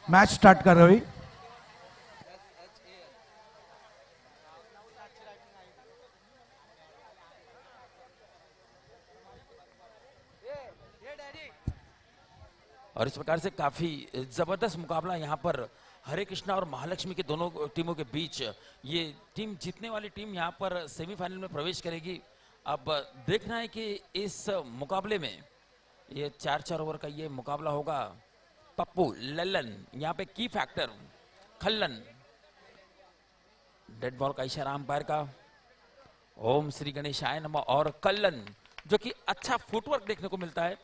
Match start करावी. और इस प्रकार से काफी जबरदस्त मुकाबला यहाँ पर हरे कृष्णा और महालक्ष्मी के दोनों टीमों के बीच. ये टीम जीतने वाली टीम यहाँ पर सेमीफाइनल में प्रवेश करेगी. अब देखना है कि इस मुकाबले में ये 4-4 ओवर का ये मुकाबला होगा. पप्पू लल्लन यहाँ पे की फैक्टर. खल्लन डेड बॉल का इशारा अंपायर का. ओम श्री गणेशाय नमः. और कल्लन जो कि अच्छा फुटवर्क देखने को मिलता है.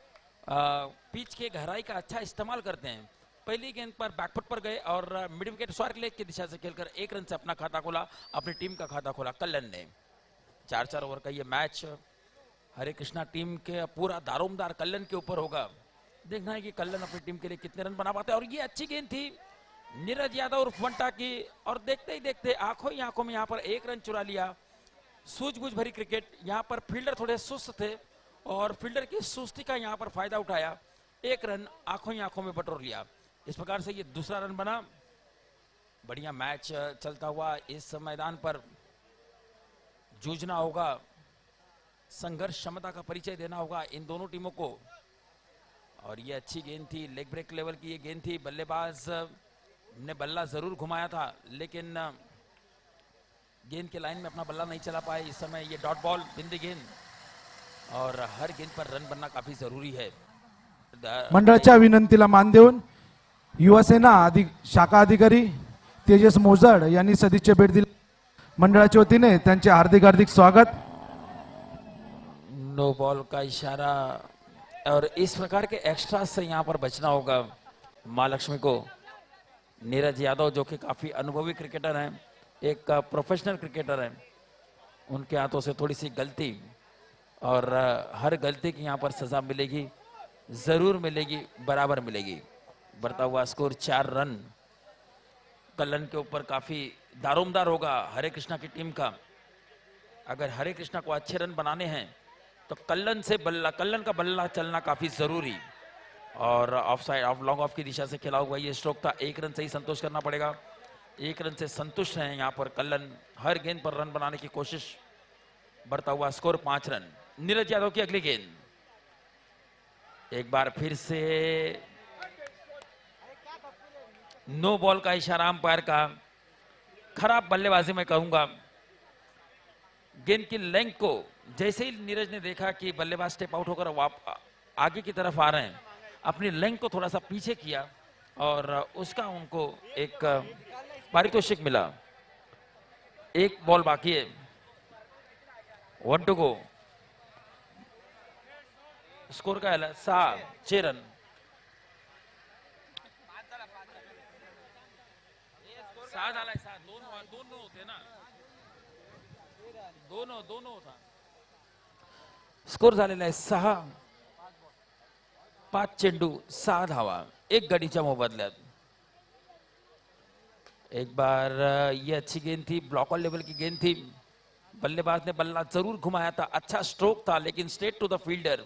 पिच के गहराई का अच्छा इस्तेमाल करते हैं. पहली गेंद पर बैकफुट पर गए और मिड विकेट स्वार्क लेग की दिशा से खेलकर 1 रन से अपना खाता खोला, अपनी टीम का खाता खोला कल्लन ने. 4-4 ओवर का ये मैच हरे कृष्णा टीम के पूरा दारोमदार कल्लन के ऊपर होगा. देखना है कि कल्लन अपनी टीम के लिए कितने रन बना पाते हैं. और ये अच्छी गेंद थी नीरज यादव उर्फ वंटा की. और देखते ही देखते आंखों ही आंखों में यहाँ पर 1 रन चुरा लिया. सूझबूझ भरी क्रिकेट. यहाँ पर फील्डर थोड़े सुस्त थे और फील्डर की सुस्ती का यहाँ पर फायदा उठाया. 1 रन आंखों ही आंखों में बटोर लिया. इस प्रकार से ये दूसरा रन बना. बढ़िया मैच चलता हुआ इस मैदान पर जूझना होगा. संघर्ष क्षमता का परिचय देना होगा इन दोनों टीमों को. और ये अच्छी गेंद थी, लेग ब्रेक लेवल की ये गेंद थी. बल्लेबाज ने बल्ला जरूर घुमाया था लेकिन गेंद के लाइन में अपना बल्ला नहीं चला पाए. इस समय ये डॉट बॉल बिंदी गेंद और हर गेंद पर रन बनना काफी जरूरी है. मंडळाच्या विनंतीला मान देऊन युवासेना शाखा अधिकारी तेजस मोजड यांनी सदिच्छा भेट दिली. मंडळाच्या वतीने त्यांचे हार्दिक हार्दिक स्वागत. नो बॉल का इशारा. और इस प्रकार के एक्स्ट्रा से यहाँ पर बचना होगा महालक्ष्मी को. नीरज यादव जो कि काफी अनुभवी क्रिकेटर हैं, एक प्रोफेशनल क्रिकेटर हैं, उनके हाथों से थोड़ी सी गलती और हर गलती की यहाँ पर सजा मिलेगी, जरूर मिलेगी, बराबर मिलेगी. बढ़ता हुआ स्कोर 4 रन कल्लन के ऊपर काफी दारोमदार होगा हरे कृष्णा की टीम का. अगर हरे कृष्णा को अच्छे रन बनाने हैं तो कल्लन का बल्ला चलना काफी जरूरी. और of side of long off की दिशा से खेला हुआ ये स्ट्रोक था. 1 रन से ही संतोष करना पड़ेगा. 1 रन से संतुष्ट हैं यहाँ पर कल्लन. हर गेंद पर रन बनाने की कोशिश. बढ़ता हुआ स्कोर 5 रन. नीरज यादव की अगली गेंद. एक बार फिर से नो बॉल का इशारा अंपायर का. खराब बल्लेबाजी मैं कहूंगा. गेंद की लेंथ को जैसे ही नीरज ने देखा कि बल्लेबाज स्टेप आउट होकर आगे की तरफ आ रहे हैं, अपनी लेंथ को थोड़ा सा पीछे किया और उसका उनको एक पारितोषिक मिला. 1 बॉल बाकी है. 1 टू गो. स्कोर काय आला 6 रन. 6 झालाय. 6 दोन होते ना. दोन होता. स्कोर झालेला आहे 6. 5 चेंडू 6 धावा 1 गडीच्या मोबदल्यात. एक बार ये अच्छी गेंद थी, ब्लॉकर लेवल की गेंद थी. बल्लेबाज ने बल्ला जरूर घुमाया था. अच्छा स्ट्रोक था लेकिन स्ट्रेट टू द फील्डर.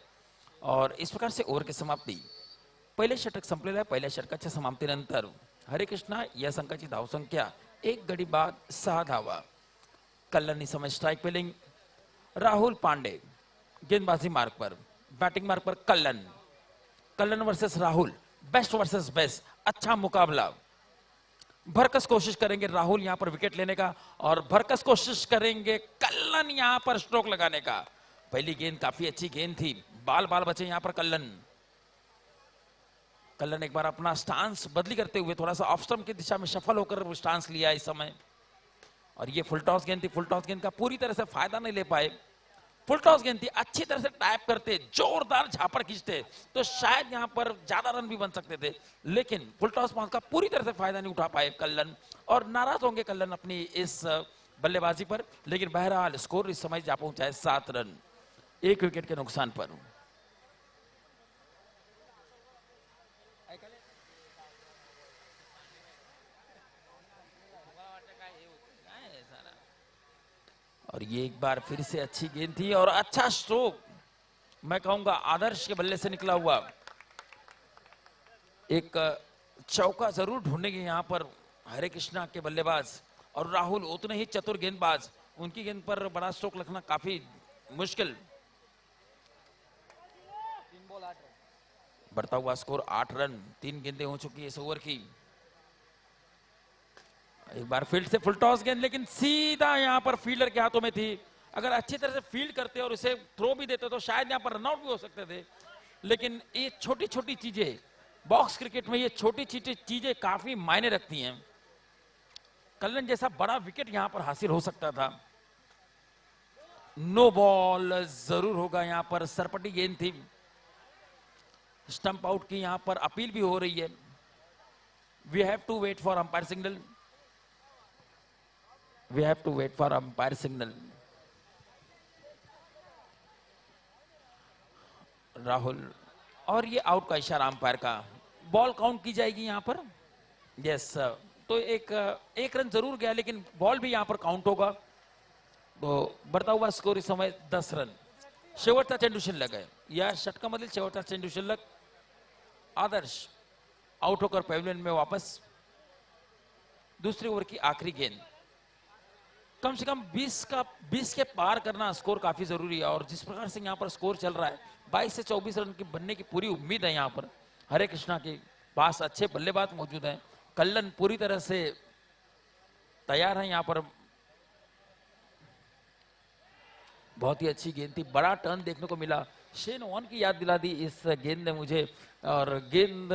और इस प्रकार से ओव्हर की समाप्ती. पहिले षटक संपलेलं आहे. पहिल्या षटकाच्या समाप्तीनंतर हरे कृष्णा या संघाची धावसंख्या 1 गडी बाद 6 धावा. कल्लन समय स्ट्राइक पेलिंग. राहुल पांडे गेंदबाजी मार्ग पर, बैटिंग मार्ग पर कल्लन versus Rahul. Best versus best. अच्छा मुकाबला. भरकस कोशिश करेंगे राहुल यहां पर विकेट लेने का और भरकस कोशिश करेंगे कल्लन यहां पर स्ट्रोक लगाने का. पहली गेंद काफी अच्छी गेंद थी. बाल बचे यहां पर कल्लन एक बार अपना स्टांस बदली करते हुए थोड़ा सा ऑफ स्टंप की दिशा में सफल होकर स्टांस लिया इस समय. और ये फुल टॉस गेंद थी. फुल टॉस गेंद का पूरी तरह से फायदा नहीं ले पाए. फुल टॉस गेंद थी. अच्छी तरह से टाइप करते, जोरदार झापड़ खींचते तो शायद यहां पर ज्यादा रन भी बन सकते थे. लेकिन फुल टॉस बॉल का पूरी तरह से फायदा नहीं उठा पाए कल्लन. और नाराज होंगे कल्लन अपनी इस बल्लेबाजी पर. लेकिन बहरहाल स्कोर इस समय जा पहुंचा है 7 रन 1 विकेट के नुकसान पर. और ये एक बार फिर से अच्छी गेंद थी और अच्छा स्ट्रोक. मैं कहूंगा आदर्श के बल्ले से निकला हुआ. एक चौका जरूर ढूंढेंगे यहाँ पर हरे कृष्णा के बल्लेबाज, और राहुल उतने ही चतुर गेंदबाज, उनकी गेंद पर बड़ा स्ट्रोक लगना काफी मुश्किल। बढ़ता हुआ स्कोर 8 रन, 3 गेंदें हो चुकी है इस ओवर की। एक बार फील्ड से फुल टॉस गेंद, लेकिन सीधा यहाँ पर फील्डर के हाथों में थी। अगर अच्छी तरह से फील्ड करते और इसे थ्रो भी देते तो शायद यहाँ पर रनआउट भी हो सकते थे, लेकिन ये छोटी छोटी चीजें, बॉक्स क्रिकेट में ये छोटी छोटी चीजें काफी मायने रखती हैं। कल्लन जैसा बड़ा विकेट यहाँ पर हासिल हो सकता था। नो बॉल जरूर होगा यहाँ पर, सरपटी गेंद थी। स्टंप आउट की यहाँ पर अपील भी हो रही है। We have to wait for umpire signal, we have to wait for umpire signal. Rahul, और ये आउट का इशारा अंपायर का। बॉल काउंट की जाएगी यहाँ पर। यस, तो एक रन जरूर गया, लेकिन बॉल भी यहाँ पर काउंट होगा। तो बढ़ता हुआ स्कोर इस समय 10 रन। शेवटचा चेंडू शिल्लक आहे, या षटकामधील शेवटचा चेंडू शिल्लक। आदर्श आउट होकर पवेलियन में वापस। दूसरी ओवर की आखिरी गेंद। कम से कम 20 के पार करना स्कोर काफी जरूरी है, और जिस प्रकार से यहाँ पर स्कोर चल रहा है 22 से 24 रन की बनने की पूरी उम्मीद है। यहाँ पर हरे कृष्णा के पास अच्छे बल्लेबाज मौजूद हैं। कल्लन पूरी तरह से तैयार है। यहाँ पर बहुत ही अच्छी गेंद थी, बड़ा टर्न देखने को मिला। शेन वॉर्न की याद दिला दी इस गेंद ने मुझे, और गेंद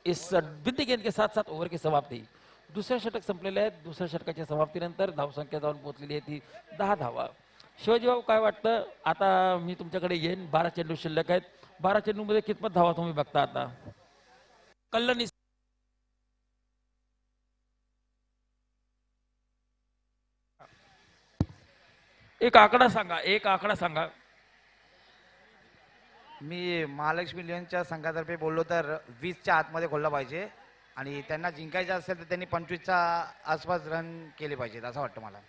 इस बिंदी गेंद के साथ साथ ओव्हर की समाप्ती। दुसरं षटक संपलेलं आहे। दुसऱ्या षटकाच्या समाप्तीनंतर धावसंख्या जाऊन पोहोचलेली आहे ती 10 धावा। शिवाजी भाऊ, काय वाटतं? आता मी तुमच्याकडे येईन। 12 चेंडू शिल्लक आहेत। 12 चेंडूमध्ये कितपत धावा तुम्ही बघता आता? कल्लन एक आकडा सांगा, एक आकडा सांगा। मी महालक्ष्मी लिओनच्या संघातर्फे बोललो तर 20च्या आतमध्ये खोलला पाहिजे, आणि त्यांना जिंकायचं असेल तर त्यांनी 25च्या आसपास रन केले पाहिजेत असं वाटतं मला।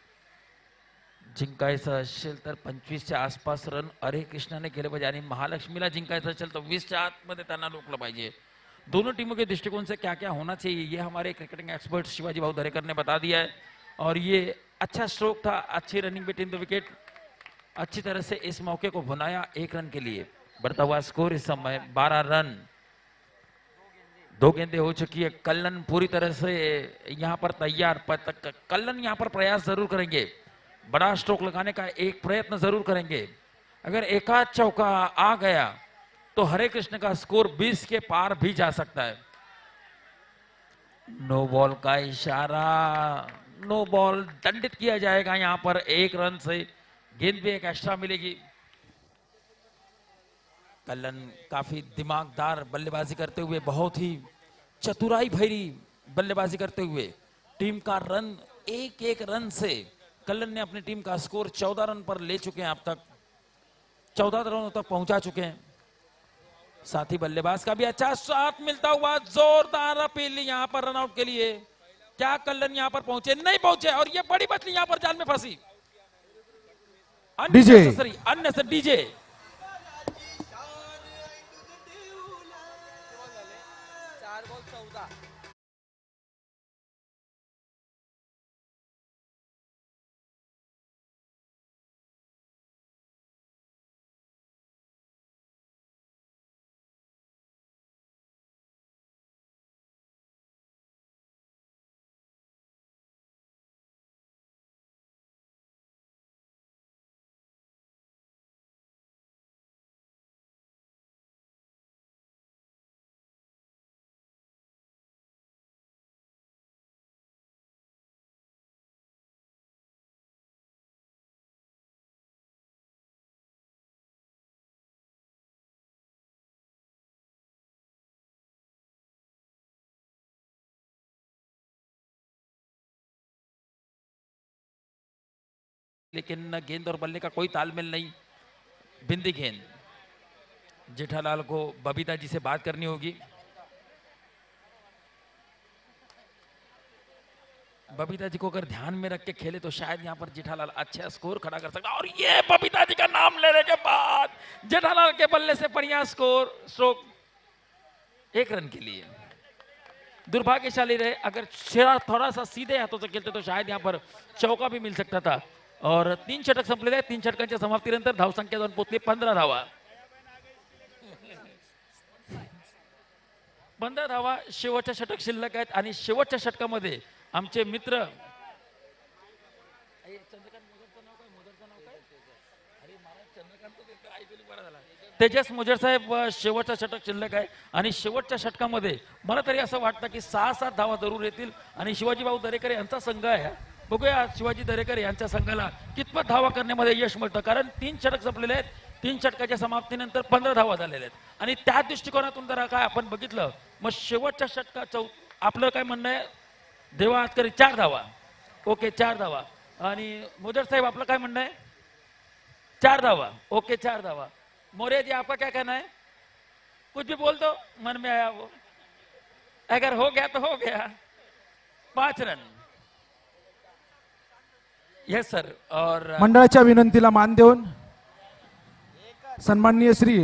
जिंकायचं असेल तर 25च्या आसपास रन हरे कृष्णाने केले पाहिजे, आणि महालक्ष्मीला जिंकायचं असेल तर 20च्या आतमध्ये त्यांना रोकलं पाहिजे। दोनों टीमों के दृष्टिकोण से क्या क्या होना चाहिए ये हमारे क्रिकेटिंग एक्सपर्ट शिवाजी भाऊ दरेकर ने बता दिया है। और ये अच्छा स्ट्रोक था, अच्छी रनिंग बिटवीन द विकेट, अच्छी तरह से इस मौके को भुनाया 1 रन के लिए। बढ़ता हुआ स्कोर इस समय 12 रन, 2 गेंदें हो चुकी है। कल्लन पूरी तरह से यहाँ पर तैयार। कल्लन यहाँ पर प्रयास जरूर करेंगे, बड़ा स्ट्रोक लगाने का एक प्रयत्न जरूर करेंगे। अगर एकाध चौका आ गया तो हरे कृष्ण का स्कोर 20 के पार भी जा सकता है। नो बॉल का इशारा, नो बॉल दंडित किया जाएगा यहाँ पर 1 रन से। गेंद भी एक एक्स्ट्रा मिलेगी। कल्लन काफी दिमागदार बल्लेबाजी करते हुए, बहुत ही चतुराई भरी बल्लेबाजी करते हुए टीम का रन एक रन से कल्लन ने अपनी टीम का स्कोर 14 रन पर ले चुके हैं। अब तक 14 रनों तक पहुंचा चुके हैं। साथी बल्लेबाज का भी अच्छा साथ मिलता हुआ, जोरदार अपील यहाँ पर रनआउट के लिए। क्या कल्लन यहाँ पर पहुंचे? नहीं पहुंचे, और ये बड़ी मछली यहाँ पर जाल में फंसी। Unnecessary DJ. लेकिन गेंद और बल्ले का कोई तालमेल नहीं। बिंदी गेंद। जेठालाल को बबीता जी से बात करनी होगी। बबीता जी को अगर ध्यान में रख के खेले तो शायद यहाँ पर जेठालाल अच्छा स्कोर खड़ा कर सकता। और ये बबीता जी का नाम लेने के बाद जेठालाल के बल्ले से बढ़िया स्ट्रोक 1 रन के लिए। दुर्भाग्यशाली रहे, अगर शेरा थोड़ा सा सीधे हाथों से खेलते तो शायद यहाँ पर चौका भी मिल सकता था. और 3 षटक संपलेले आहेत. 3 षटकांच्या समाप्तीनंतर धावसंख्या जाऊन पोहोचली 15 धावा. 15 धावा शेवटच्या षटक शिल्लक आहेत आणि शेवटच्या षटकामध्ये आमचे मित्र तेजस मोजर साहेब शेवटचा षटक शिल्लक आहे आणि शेवटच्या षटकामध्ये मला तरी असं वाटतं की 6-7 धावा जरूर येतील आणि शिवाजी भाऊ दरेकर यांचा संघ आहे. बघूया शिवाजी दरेकर यांच्या संघाला कितपत धावा करण्यामध्ये यश मिळतं, कारण 3 षटक संपलेले आहेत. 3 षटकाच्या समाप्तीनंतर 15 धावा झालेल्या आहेत आणि त्या दृष्टिकोनातून जर काय आपण बघितलं मग शेवटच्या षटकात आपलं काय म्हणणं आहे, देवा आतकरी 4 धावा. ओके 4 धावा. आणि मोजर साहेब आपलं काय म्हणणं आहे? 4 धावा. ओके 4 धावा. मौर्य जी आपका क्या कहना है? कुछ भी बोल दो, मन में आया वो. अगर हो गया तो हो गया. 5 रन. Yes sir. और मंडळाच्या विनंतीला मान देऊन सन्माननीय श्री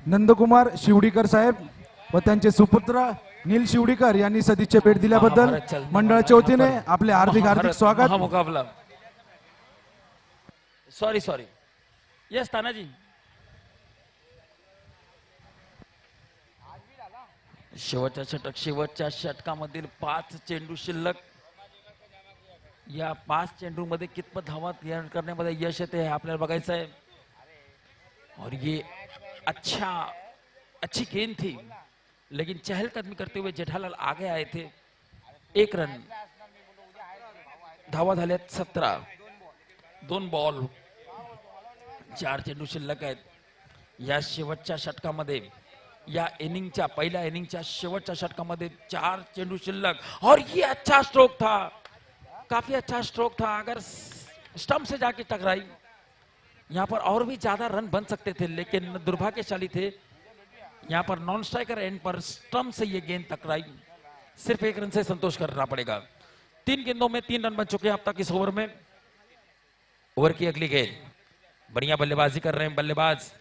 नंदकुमार शिवडीकर साहेब व त्यांचे सुपुत्र नील शिवडीकर यांनी सदिच्छा भेट दिल्याबद्दल मंडळाच्या वतीने आपले हार्दिक हार्दिक स्वागत. हा मुकाबला. सॉरी. यस तानाजी. शेवटच्या षटकामधील 5 चेंडू शिल्लक. या 5 चेंडू मध्ये कितपत धावा करण्यामध्ये यश येते हे आपल्याला बघायचं आहे. और ये अच्छी गेंद थी लेकिन चहलकदमी करते हुए जेठालाल आगे आए थे. 1 रन. धावा झाल्यात 17. 2 बॉल 4 चेंडू शिल्लक आहेत. या शेवटच्या षटकामध्ये या इनिंगच्या पहिल्या इनिंगच्या शेवटच्या षटकामध्ये 4 चेंडू शिल्लक. और ये अच्छा स्ट्रोक था, काफी अच्छा स्ट्रोक था. अगर स्टंप से जाके टकराई यहाँ पर और भी ज्यादा रन बन सकते थे लेकिन दुर्भाग्यशाली थे. यहाँ पर नॉन स्ट्राइकर एंड पर स्टंप से ये गेंद टकराई. सिर्फ 1 रन से संतोष करना पड़ेगा. 3 गेंदों में 3 रन बन चुके हैं अब तक इस ओवर में. ओवर की अगली गेंद. बढ़िया बल्लेबाजी कर रहे हैं बल्लेबाज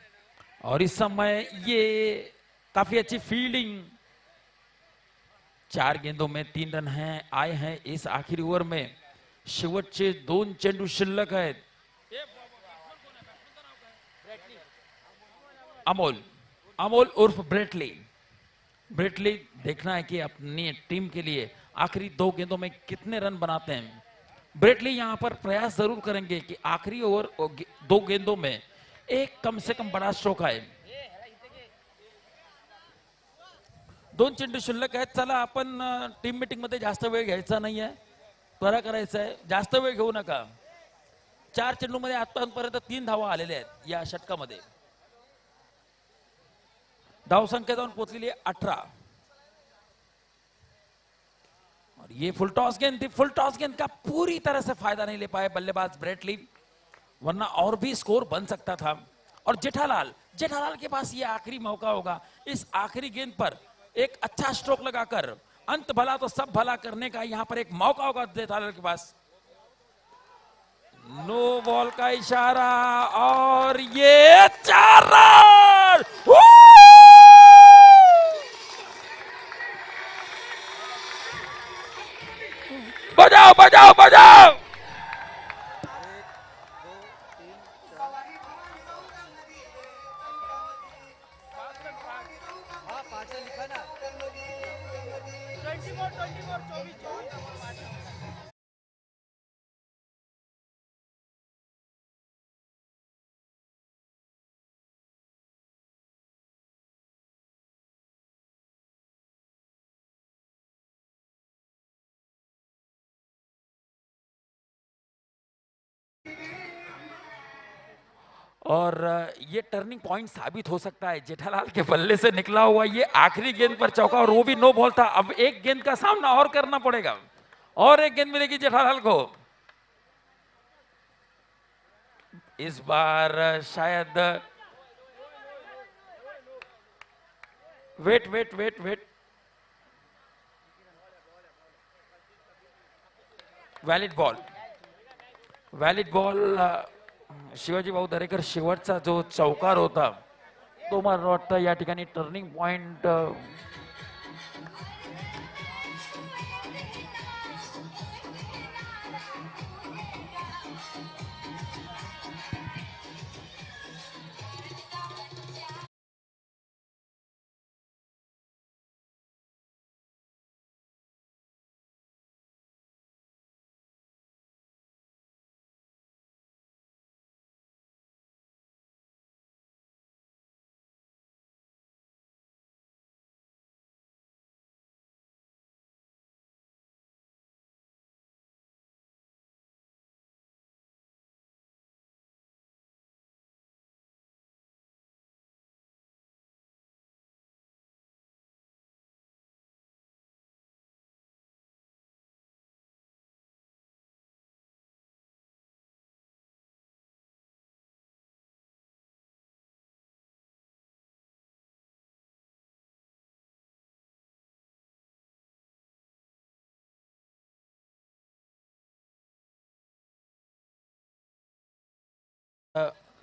और इस समय ये काफी अच्छी फील्डिंग. 4 गेंदों में 3 रन आए हैं इस आखिरी ओवर में. शेवटचे 2 चेंडू शिल्लक आहेत. अमोल उर्फ ब्रेटली देखना है कि अपनी टीम के लिए आखिरी 2 गेंदों में कितने रन बनाते हैं. ब्रेटली यहां पर प्रयास जरूर करेंगे कि आखिरी ओवर 2 गेंदों में एक कम से कम बड़ा स्ट्रोक आए. 2 चेंडू शिल्लक आहेत. चला आपण टीम मीटिंग मध्ये जास्त वेळ घ्यायचा नाहीये, त्वरा करायचा आहे, जास्त वेळ घेऊ नका. 4 चेंडू मध्ये आतापर्यंत 3 धावा आलेल्या आहेत या षटकामध्ये. धाव संख्या जाऊन पोहोचलेली आहे 18. और ये फुल टॉस गेंद थी. फुल टॉस गेंद का पूरी तरह से फायदा नहीं ले पाए बल्लेबाज ब्रेटली, वरना और भी स्कोर बन सकता था. और जेठालाल के पास ये आखिरी मौका होगा. इस आखिरी गेंद पर एक अच्छा स्ट्रोक लगाकर अंत भला तो सब भला करने का यहां पर एक मौका होगा जेठालाल के पास. नो बॉल का इशारा और ये 4 रन. बजाओ. और ये टर्निंग पॉइंट साबित हो सकता है. जेठालाल के बल्ले से निकला हुआ ये आखिरी गेंद पर चौका और वो भी नो बॉल था. अब एक गेंद का सामना और करना पड़ेगा और एक गेंद मिलेगी जेठालाल को. इस बार शायद वेट. Valid ball. शिवाजी भाऊ दरेकर शेवटचा जो चौकार होता तो मला वाटतं या ठिकाणी टर्निंग पॉइंट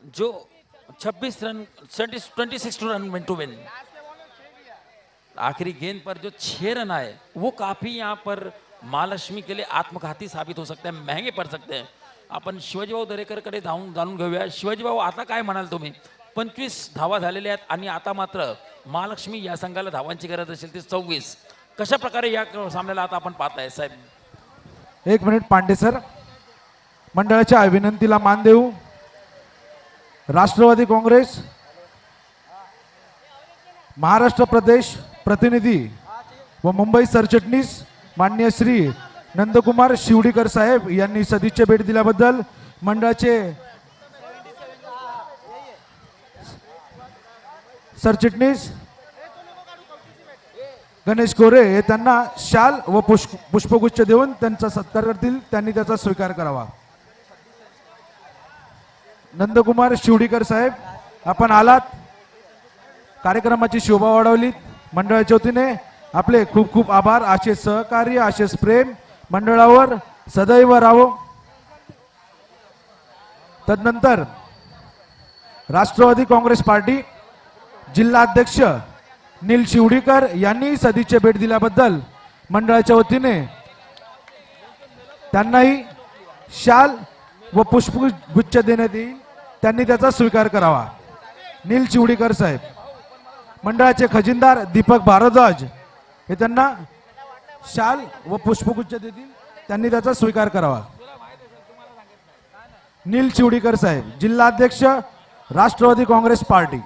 जो 26 रन 26 रन टू विन, आखिरी गेंद पर जो 6 रन आए वो काफी यहाँ पर महालक्ष्मी के लिए आत्मघाती साबित हो सकते हैं, महंगे पड सकते हैं. आपण शिवाजी भाऊ दरेकरकडे जाणून घेऊया. शिवाजी भाऊ, आता काय म्हणाल तुम्ही? 25 धावा झालेल्या आहेत आणि आता मात्र महालक्ष्मी या संघाला धावांची गरज असेल ती 24. कशा प्रकारे या सामन्याला आता आपण पाहताय साहेब? 1 मिनिट पांडे सर, मंडळाच्या विनंतीला मान देऊ. राष्ट्रवादी काँग्रेस महाराष्ट्र प्रदेश प्रतिनिधी व मुंबई सरचिटणीस माननीय श्री नंदकुमार शिवडीकर साहेब यांनी सदिच्छा भेट दिल्याबद्दल मंडळाचे सरचिटणीस गणेश कोरे हे त्यांना शाल व पुष्पगुच्छ देऊन त्यांचा सत्कार करतील. त्यांनी त्याचा स्वीकार करावा. नंदकुमार शिवडीकर साहेब, आपण आलात, कार्यक्रमाची शोभा वाढवली. मंडळाच्या वतीने आपले खूप खूप आभार. असे सहकार्य, असेच प्रेम मंडळावर सदैव राहो. तदनंतर राष्ट्रवादी काँग्रेस पार्टी जिल्हा अध्यक्ष नील शिवडीकर यांनी सदिच्छा भेट दिल्याबद्दल मंडळाच्या वतीने त्यांनाही शाल व पुष्पगुच्छ देण्यात येईल. त्यांनी त्याचा स्वीकार करावा. नील शिवडीकर साहेब. मंडळाचे खजिनदार दीपक भारद्वाज हे त्यांना शाल व पुष्पगुच्छ देतील. त्यांनी त्याचा स्वीकार करावा. नील शिवडीकर साहेब, जिल्हा अध्यक्ष राष्ट्रवादी काँग्रेस पार्टी.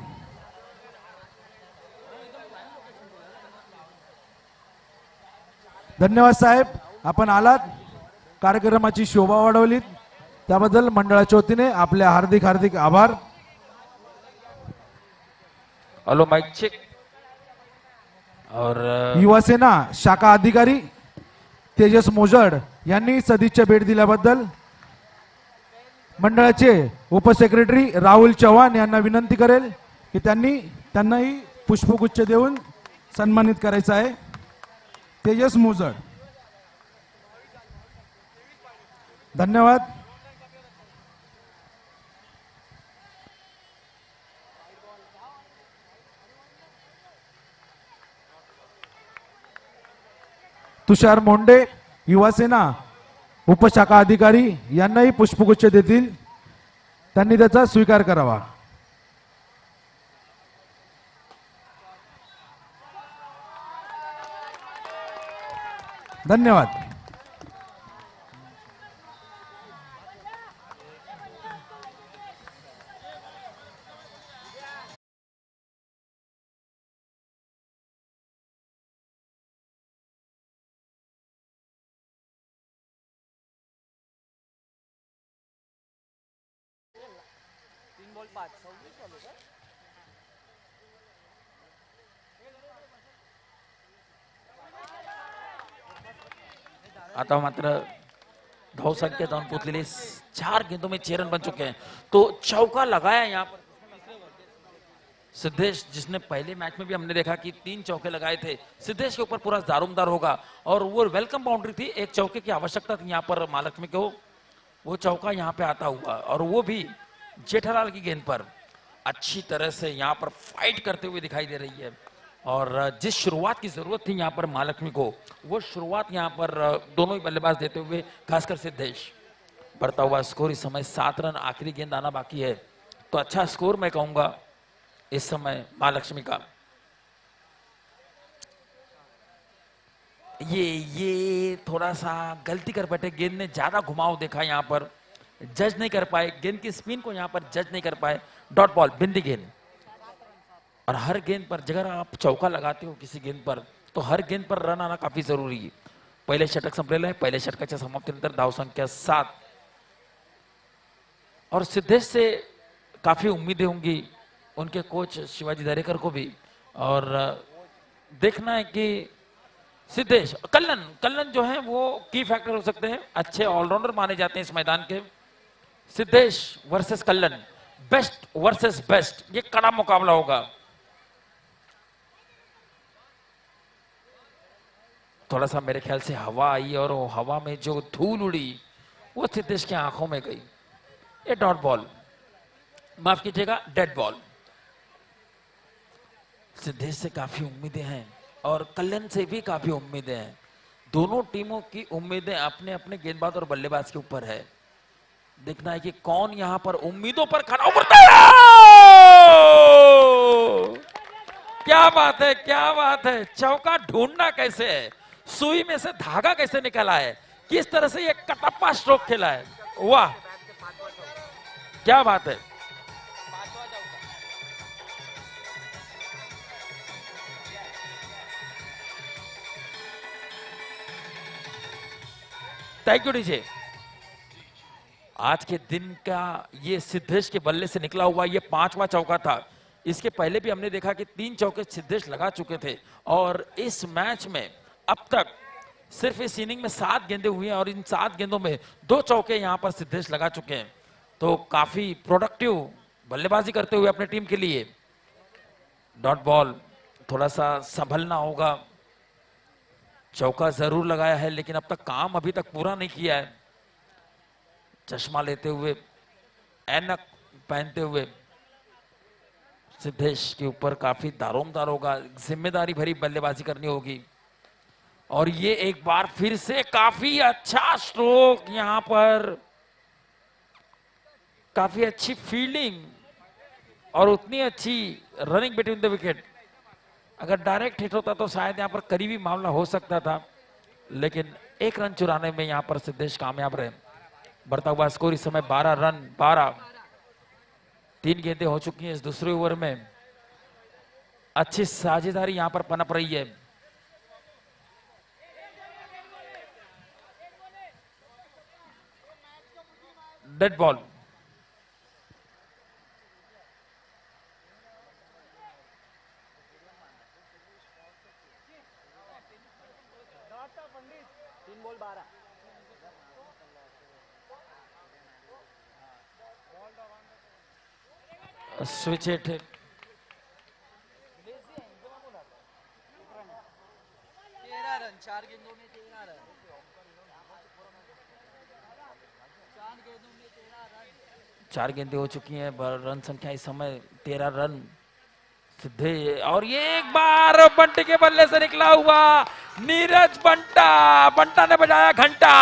धन्यवाद साहेब, आपण आलात, कार्यक्रमाची शोभा वाढवलीत, त्याबद्दल मंडळाच्या वतीने आपले हार्दिक हार्दिक आभार. Hello mike check. और युवासेना शाखा अधिकारी तेजस मोजड यांनी सदिच्छा भेट दिल्याबद्दल मंडळाचे उपसेक्रेटरी राहुल चव्हाण यांना विनंती करेल की त्यांनाही पुष्पगुच्छ देऊन सन्मानित करायचं आहे. तेजस मोजड. धन्यवाद. तुषार मोंडे युवासेना उपशाखा अधिकारी यांनाही पुष्पगुच्छ देतील. त्यांनी त्याचा स्वीकार करावा. धन्यवाद. आता मात्र धाव संख्या जाऊन पोहोचलेली. 4 गेंदों में 6 रन बन चुके हैं. तो चौका लगाया यहाँ पर सिद्धेश, जिसने पहले मैच में भी हमने देखा कि 3 चौके लगाए थे. सिद्धेश के ऊपर पूरा दारोमदार होगा और वो वेलकम बाउंड्री थी. एक चौके की आवश्यकता थी यहाँ पर महालक्ष्मी को. वो चौका यहाँ पे आता हुआ और वो भी जेठालाल की गेंद पर अच्छी तरह से यहाँ पर फाइट करते हुए दिखाई दे रही है. और जिस शुरुआत की जरूरत थी यहाँ पर महालक्ष्मी को, वो शुरुआत यहाँ पर दोनों ही बल्लेबाज देते हुए, खासकर सिद्धेश. बढ़ता हुआ स्कोर इस समय 7 रन. आखिरी गेंद आना बाकी है. तो अच्छा स्कोर मैं कहूंगा इस समय महालक्ष्मी का. ये थोड़ा सा गलती कर बैठे. गेंद ने ज्यादा घुमाव देखा यहाँ पर, जज नहीं कर पाए. गेंद की स्पिन को यहाँ पर जज नहीं कर पाए. डॉट बॉल, बिंदी गेंद. और हर गेंद पर अगर आप चौका लगाते हो किसी गेंद पर, तो हर गेंद पर रन आना काफी जरूरी है. पहिले षटक संपलेलं आहे. पहिल्या षटकाच्या समाप्तीनंतर धाव संख्या 7. और सिद्धेश से काफी उम्मीदें होंगी उनके कोच शिवाजी दरेकर को भी. और देखना है कि सिद्धेश, कल्लन जो है वो की फैक्टर हो सकते हैं. अच्छे ऑलराउंडर माने जाते हैं इस मैदान के. Siddhesh versus कल्लन, best versus best, ये कड़ा मुकाबला होगा. थोड़ा सा मेरे ख्याल से हवा आई और वो हवा में जो धूल उड़ी वो सिद्धेश की आंखों में गई. ये डॉट बॉल. माफ कीजिएगा, डेड बॉल। सिद्धेश से काफी उम्मीदें हैं और कल्याण से भी काफी उम्मीदें हैं। दोनों टीमों की उम्मीदें अपने अपने गेंदबाज और बल्लेबाज के ऊपर है। देखना है कि कौन यहां पर उम्मीदों पर खड़ा उतरता है। क्या बात है, क्या बात है। चौका ढूंढना कैसे है, सुई में से धागा कैसे निकला है, किस तरह से ये कटप्पा स्ट्रोक खेला है। वाह, क्या बात है। Thank you DJ. आज के दिन का ये सिद्धेश के बल्ले से निकला हुआ ये 5वां चौका था। इसके पहले भी हमने देखा कि 3 चौके सिद्धेश लगा चुके थे और इस मैच में अब तक सिर्फ इस इनिंग में 7 गेंदें हुई हैं और इन 7 गेंदों में 2 चौके यहां पर सिद्धेश लगा चुके हैं। तो काफी प्रोडक्टिव बल्लेबाजी करते हुए अपने टीम के लिए। डॉट बॉल, थोड़ा सा संभलना होगा। चौका जरूर लगाया है लेकिन अब तक काम अभी तक पूरा नहीं किया है। चश्मा लेते हुए, ऐनक पहनते हुए सिद्धेश के ऊपर काफी दारोमदार होगा, जिम्मेदारी भरी बल्लेबाजी करनी होगी। और ये एक बार फिर से काफी अच्छा स्ट्रोक, यहां पर काफी अच्छी फील्डिंग और उतनी अच्छी रनिंग बिटवीन द विकेट। अगर डायरेक्ट हिट होता तो शायद यहां पर करीबी मामला हो सकता था, लेकिन 1 रन चुराने में यहां पर सिद्धेश कामयाब रहे। बढ़ता हुआ स्कोर इस समय 12 रन 12। 3 गेंदें हो चुकी हैं इस दूसरे ओवर में। अच्छी साझेदारी यहां पर पनप रही है। Dead ball. Switch hit. 13 run, 4 गेंदों में 13 रन। 4 गेंदें हो चुकी हैं। रन संख्या इस समय 13 रन। सिद्धे और ये एक बार बंटी के बल्ले से निकला हुआ नीरज बंटा। बंटा ने बजाया घंटा।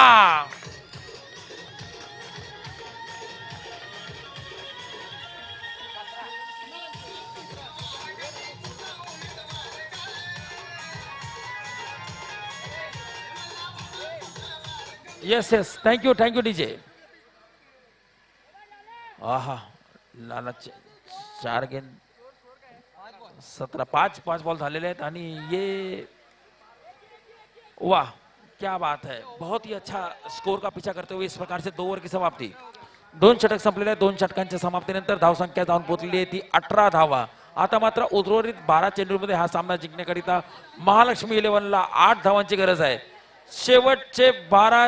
Yes yes, thank you DJ. आहा, लालच। 4 गेंद 17 5 बॉल झालेले आहेत आणि ये वाह, क्या बात है। बहुत ही अच्छा स्कोर का पीछा करते हुए इस प्रकार से 2 ओव्हर की समाप्ती। 2 षटक संपलेले आहेत। 2 षटकांच्या समाप्तीनंतर धावसंख्या जाऊन पोहोचलेली आहे ती 18 धावा। आता मात्र उर्वरित 12 चेंडूमध्ये हा सामना जिंकण्याकरिता महालक्ष्मी इलेव्हनला 8 धावांची गरज आहे। शेवटच्या 12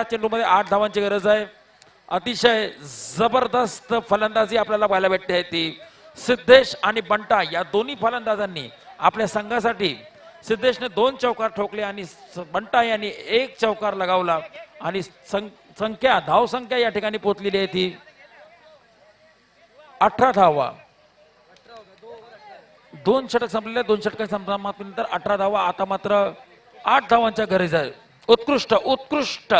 चेंडूमध्ये 8 धावांची गरज आहे। अतिशय जबरदस्त फलंदाजी आपल्याला पाहायला भेटते आहे ती सिद्धेश आणि बंटा या दोन्ही फलंदाजांनी आपल्या संघासाठी। सिद्धेशने 2 चौकार ठोकले आणि बंटा यांनी 1 चौकार लगावला आणि धाव संख्या या ठिकाणी पोहोचलेली आहे ती 18 धावा। 2 षटक संपलेले, 2 षटकांच्या समाप्तीनंतर 18 धावा। आता मात्र 8 धावांच्या गरज आहे। उत्कृष्ट उत्कृष्ट,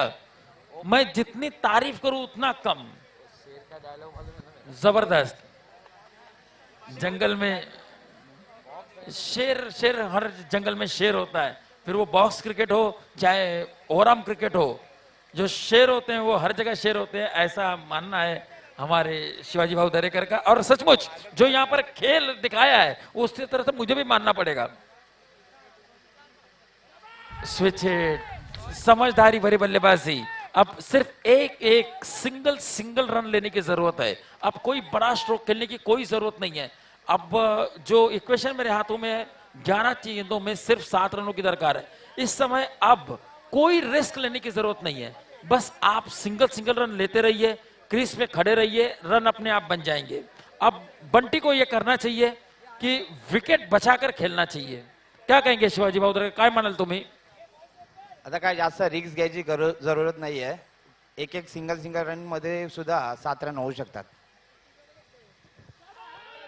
मैं जितनी तारीफ करूं उतना कम। जबरदस्त। जंगल में शेर हर जंगल में शेर होता है, फिर वो बॉक्स क्रिकेट हो चाहे ओवरआर्म क्रिकेट हो, जो शेर होते हैं वो हर जगह शेर होते हैं, ऐसा मानना है हमारे शिवाजी भाऊ दरेकर का। और सचमुच जो यहाँ पर खेल दिखाया है उसी तरह से मुझे भी मानना पड़ेगा। स्विच हिट, समझदारी भरी बल्लेबाजी। अब सिर्फ एक सिंगल रन लेने की जरूरत है। अब कोई बड़ा स्ट्रोक खेलने की कोई जरूरत नहीं है। अब जो इक्वेशन मेरे हाथों में है, 11 गेंदों में सिर्फ 7 रनों की दरकार है इस समय। अब कोई रिस्क लेने की जरूरत नहीं है, बस आप सिंगल रन लेते रहिए, क्रीज पे खड़े रहिए, रन अपने आप बन जाएंगे। अब बंटी को यह करना चाहिए कि विकेट बचाकर खेलना चाहिए। क्या कहेंगे शिवाजी भाऊ दरेकर, काय म्हणाल तुम्ही? आता काय जास्त रिक्स घ्यायची जरूरत नाही आहे। एक सिंगल रन मध्ये सुद्धा 7 रन होऊ शकतात।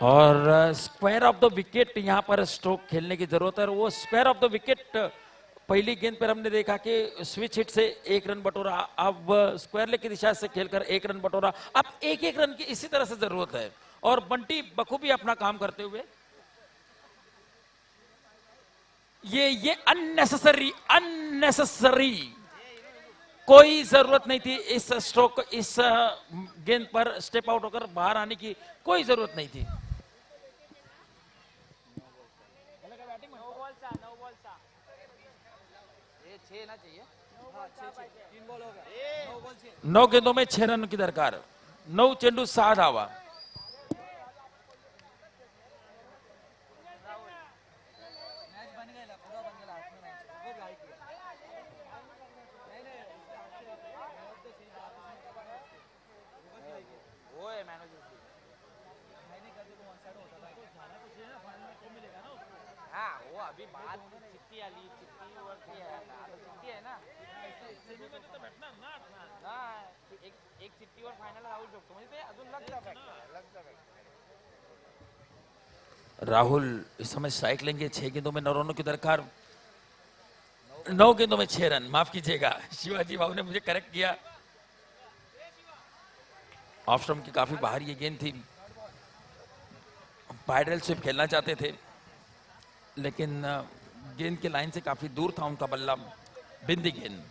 और स्क्वायर ऑफ द विकेट यहाँ पर स्ट्रोक खेलने की जरूरत है और वो स्क्वायर ऑफ द विकेट पहली गेंद पर हमने देखा कि स्विच हिट से 1 रन बटोरा, अब स्क्वायर लेग की दिशा से खेलकर 1 रन बटोरा, अब 1-1 रन की इसी तरह से जरूरत है और बंटी बखूबी अपना काम करते हुए ये अननेसेसरी कोई जरूरत नहीं थी इस स्ट्रोक, इस गेंद पर स्टेप आउट होकर बाहर आने की कोई जरूरत नहीं थी। ये 6 ना चाहिए। हाँ, 3 बॉल हो गया, 9 बॉल 6। 9 गेंदों में 6 रन की दरकार, 9 चेंडू 6 धावा। मैच बन गया, पूरा बन गया हाथ में मैच, वो लाइक किया। नहीं नहीं, उसके हाथ से बहुत तो सही बात है, उसने लाइक किया। वो है मैन ऑफ द नहीं करते तो वन साइड होता था, तो जाना तो चाहिए ना, फाइनल में तो मिलेगा ना उसको। हाँ, वो अभी बात चिट्टी आली, चिट्टी वरती है आता चिट्टी आहे ना. हाँ, एक चिट्टीवर फायनल राहू शकतो म्हणजे ते अजून लक्षात राहुल इस समय स्ट्राइक लेंगे, 6 गेंदों में 9 रनों की दरकार, 9 गेंदों में 6 रन, माफ कीजिएगा शिवाजी बाबू ने मुझे करेक्ट किया। ऑफ स्टंप की काफी बाहर ये गेंद थी, पैडल स्विप खेलना चाहते थे लेकिन गेंद के लाइन से काफी दूर था उनका बल्ला। बिंदी गेंद,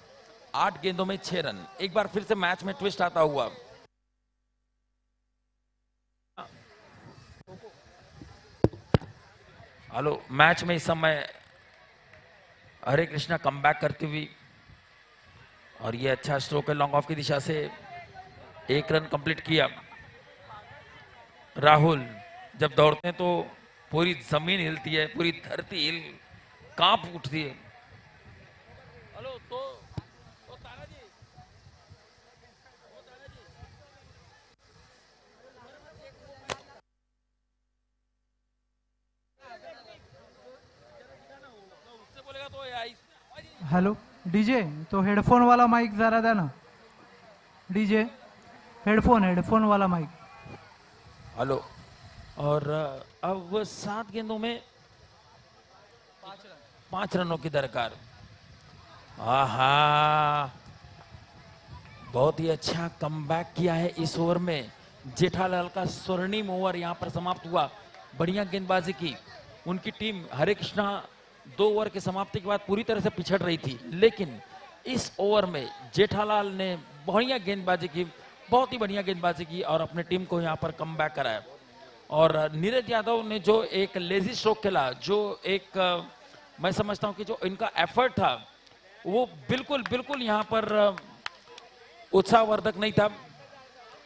8 गेंदों में 6 रन, एक बार फिर से मैच में ट्विस्ट आता हुआ। हेलो, मैच में इस समय हरे कृष्णा कमबैक करती हुई और ये अच्छा स्ट्रोक है लॉन्ग ऑफ की दिशा से, 1 रन कंप्लीट किया। राहुल जब दौड़ते हैं तो पूरी जमीन हिलती है, पूरी धरती कांप उठती है। हेलो तो तानाजी, उससे बोलेगा तो हेलो डीजे, तो हेडफोन वाला माइक जरा देना डीजे, हेडफोन वाला माइक। हेलो, और अब 7 गेंदों में 5 रनों की दरकार। आहा, बहुत ही अच्छा कमबैक किया है इस ओवर में। जेठालाल का स्वर्णिम ओवर यहां पर समाप्त हुआ, बढ़िया गेंदबाजी की उनकी टीम। हरे कृष्णा 2 ओवर के समाप्ति के बाद पूरी तरह से पिछड़ रही थी, लेकिन इस ओवर में जेठालाल ने बढ़िया गेंदबाजी की, बहुत ही बढ़िया गेंदबाजी की और अपने टीम को यहां पर कमबैक कराया। और नीरज यादव ने जो एक लेजी स्ट्रोक खेला, जो एक मैं समझता हूं कि जो इनका एफर्ट था वो बिल्कुल यहां पर उत्साहवर्धक नहीं था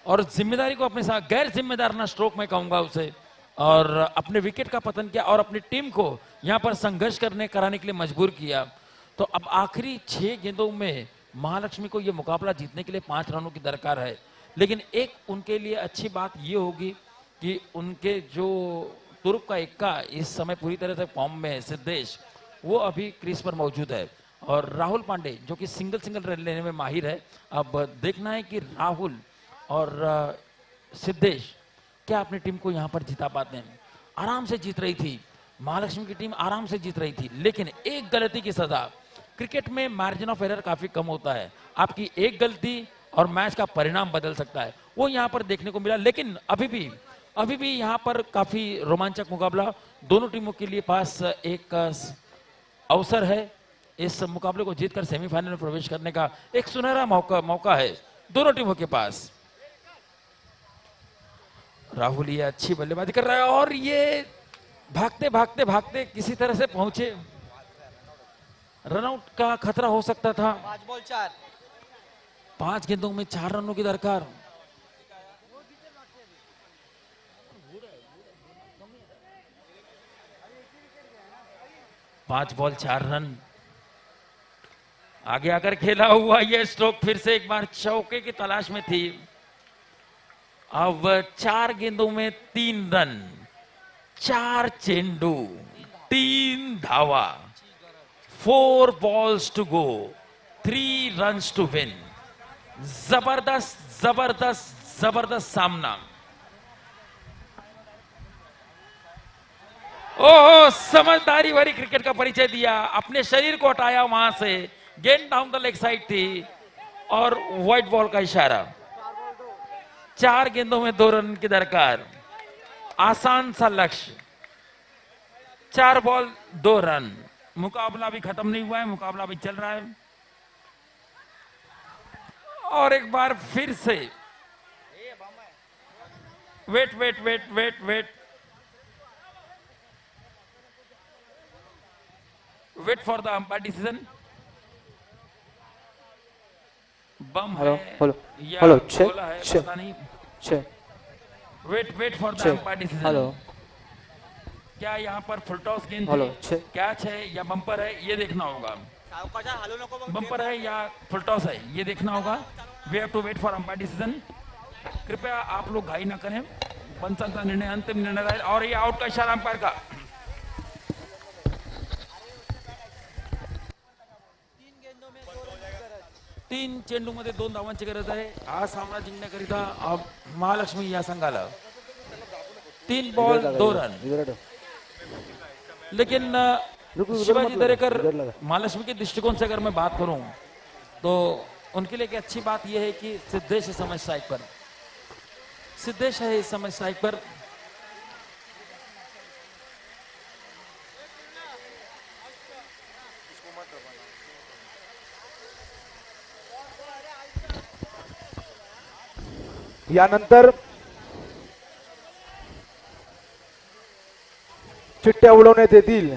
और जिम्मेदारी को अपने साथ, गैर जिम्मेदार ना स्ट्रोक में कहूंगा उसे, और अपने विकेट का पतन किया और अपनी टीम को यहां पर संघर्ष कराने के लिए मजबूर किया। तो अब आखिरी 6 गेंदों में महालक्ष्मी को यह मुकाबला जीतने के लिए 5 रनों की दरकार है, लेकिन एक उनके लिए अच्छी बात यह होगी कि उनके जो तुर्क का इक्का इस समय पूरी तरह से फॉर्म में है, सिद्धेश, वो अभी क्रीज पर मौजूद है और राहुल पांडे जो कि सिंगल रन लेने में माहिर है। अब देखना है कि राहुल और सिद्धेश क्या अपनी टीम को यहां पर जिता पाते हैं। आराम से जीत रही थी महालक्ष्मी की टीम, आराम से जीत रही थी, लेकिन एक गलती की सजा। क्रिकेट में मार्जिन ऑफ एरर काफी कम होता है, आपकी एक गलती और मैच का परिणाम बदल सकता है, वो यहां पर देखने को मिला। लेकिन अभी भी यहां पर काफी रोमांचक मुकाबला, दोनों टीमों के लिए पास एक अवसर है इस मुकाबले को जीतकर सेमीफाइनल में प्रवेश करने का, एक सुनहरा मौका है दोनों टीमों के पास। राहुल ये अच्छी बल्लेबाजी कर रहा है और ये भागते किसी तरह से पहुंचे, रनआउट का खतरा हो सकता था। 5 बॉल 4। 5 गेंदों में 4 रनों की दरकार। पांच बॉल 4 रन। आगे आकर खेला हुआ यह स्ट्रोक फिर से एक बार चौके की तलाश में थी। अब 4 गेंदों में 3 रन, 4 चेंडू, 3 धावा, 4 balls to go, 3 runs to win। जबरदस्त सामना। ओह, समझदारी भरी क्रिकेट का परिचय दिया, अपने शरीर को हटाया वहां से, गेंद डाउन द लेग साइड थी और व्हाइट बॉल का इशारा। 4 गेंदों में 2 रन की दरकार, आसान सा लक्ष्य, 4 बॉल 2 रन। मुकाबला भी खत्म नहीं हुआ है, मुकाबला भी चल रहा है। और एक बार फिर से wait wait wait wait wait wait for the umpire decision. बम हेलो है हेलो या हेलो गोला है, चेक पता नहीं। Check wait for the check umpire decision. Hello क्या यहाँ पर फुल टॉस गेंद हेलो, थी, चेक। कैच है या बम्पर है, ये देखना होगा। बम्पर है या फुल टॉस है, ये देखना होगा। We have to wait for umpire decision. कृपया आप लोग घाई ना करें, पंचांश का निर्णय अंतिम निर्णय रहे। और ये आउट का इशारा अंपायर का। 3 चेंडूमध्ये 2 धावांची गरज आहे हा सामना जिंकण्याकरिता महालक्ष्मी या संघाला। 3 बॉल 2 रन। लेकिन शिवाजी दरेकर महालक्ष्मी के दृष्टिकोण से अगर मैं बात करूं तो उनके लिए एक अच्छी बात यह है कि सिद्धेश इस समय स्ट्राइक पर, सिद्धेश है इस समय स्ट्राइक पर। यानंतर चिठ्ठ्या उडवण्यात येतील।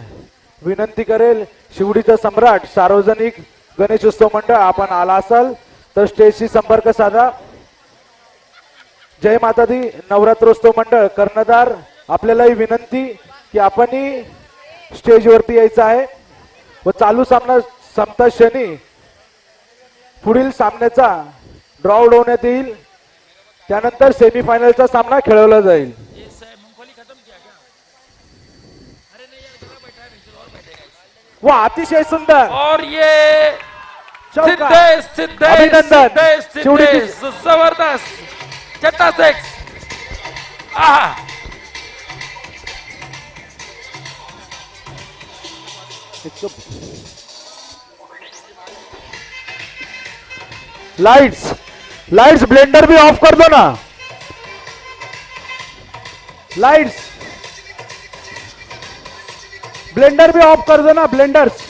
विनंती करेल शिवडीचा सम्राट सार्वजनिक गणेशोत्सव मंडळ, आपण आला असाल तर स्टेजशी संपर्क साधा। जय माता दी नवरात्रोत्सव मंडळ कर्णधार, आपल्यालाही विनंती की आपणही स्टेजवरती यायचं आहे व चालू सामना संपता क्षणी पुढील सामन्याचा ड्रॉ उडवण्यात येईल। त्यानंतर सेमीफायनलचा सामना खेळवला जाईल। मूंगफली खत्म किया क्या? अरे नहीं यार, जगह बैठा है, नीचे और बैठेगा इससे। वा, अतिशय सुंदर और ये चौका। सिद्धेश सिद्धेश अभिनंदन। सिद्धेश शिवडी सिद्धेश जबरदस्त चट्टा 6। आहा, लाइट्स लाइट्स ब्लेंडर भी ऑफ कर दो ना। लाइट्स ब्लेंडर भी ऑफ कर दो ना, ब्लेंडर्स।